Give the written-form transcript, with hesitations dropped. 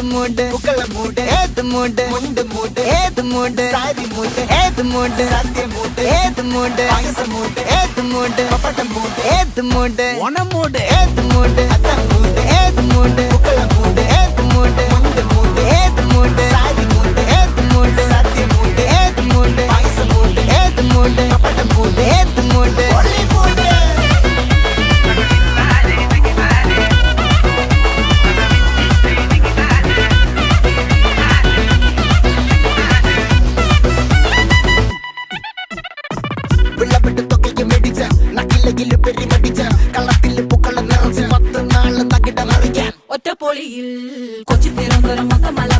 மூடு புக்கல மூடு ஏத்து மூடு முண்டு மூடு ஏத்து மூடு சாரி மூடு ஏத்து மூடு சத்திய மூடு ஏத்து மூடு பாயச மூடு ஏத்து மூடு பப்பட்ட மூடு ஏத்து மூடு ஒன மூடு ஏத்து மூடு அத்த மூடு ஏத்து மூடு புக்கல மூடு ஏத்து மூடு முண்டு மூடு ஏத்து மூடு சாரி மூடு ஏத்து மூடு சத்திய மூடு ஏத்து மூடு பாயச மூடு ஏத்து மூடு பப்பட்ட மூடு ஏத்து மூடு ஒளி மூடு വിളവിട്ട് തൊക്കയ്ക്ക് മെടിച്ച നക്കിലകില് പെരിമടിച്ച കളത്തില് പൂക്കള നിറച്ച് 10 നാള് നകിട മറിക്കാൻ ഒറ്റപ്പൊളിയിൽ കൊച്ചി തിരുവനന്തപുരം മൊത്തമല